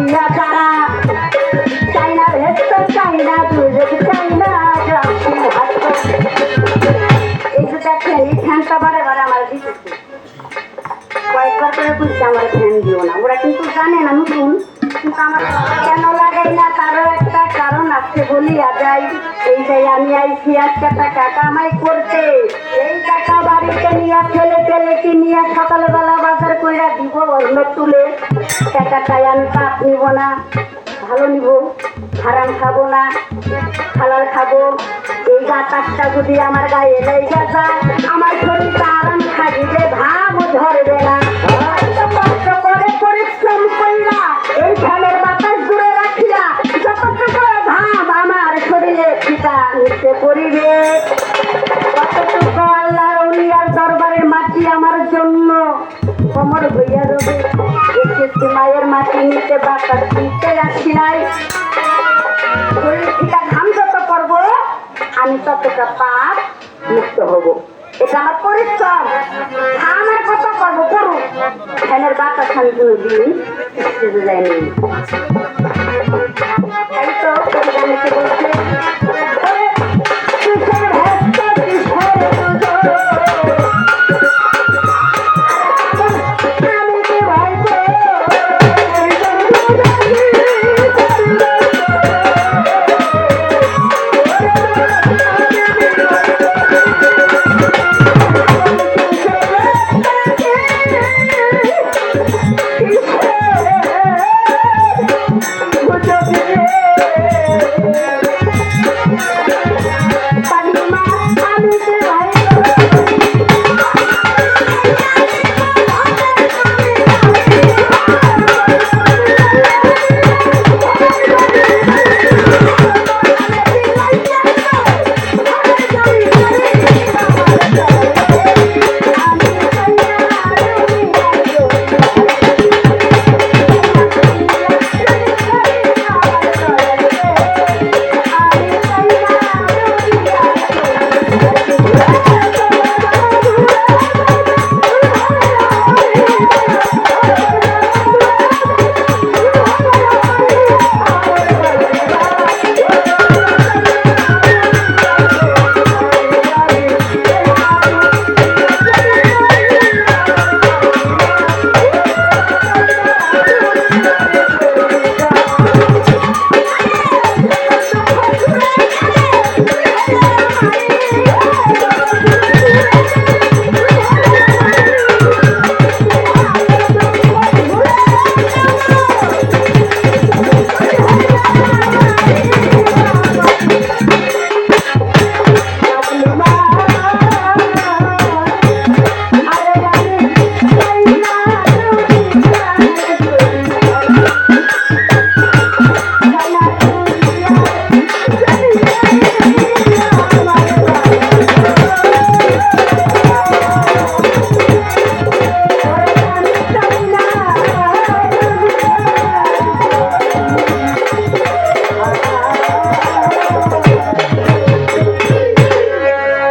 দুনিয়া তারা চাইনা ভেস্ত চাইনা দুধ চাইনা এই যে দেখেন এই ফ্যানটা বারে বারে আমার দিতেছে কয়েকবার করে বুঝছে আমার ফ্যান দিও না ওরা কিন্তু জানে না নতুন কিন্তু আমার কেন লাগাই না তারও একটা কারণ আছে বলিয়া যাই এই যে আমি আইসি আজকে টাকা কামাই করতে এই টাকা বাড়িতে নিয়ে ফেলে ফেলে কি নিয়ে সকালবেলা বাজার করে দিব অন্য তুলে টাকাটাই আমি পাপ নিব না ভালো নিব হারাম খাবো না হালাল খাবো এই গাছটা যদি আমার গায়ে লেগে যায় আমার শরীরটা আরাম থাকিবে ভাবও ধরবে না কষ্ট করে পরিশ্রম কইরা এই ফ্যানের বাতাস দূরে রাখিয়া যতটুকু ভাব আমার শরীরে টিকা নিতে করিবে কতটুকু আল্লাহর ওলিয়ার দরবারের মাটি আমার জন্য কোমর হইয়া রবে এসেছি মায়ের মাটি নিতে বাতাস নিতে আসি নাই শরীর টিকা ঘাম যত করবো আমি ততটা পাপ মুক্ত হব এটা আমার পরিশ্রম আমার কত করবো করুন ফ্যানের বাতাস আমি কোনোদিন যায়নি তাই তো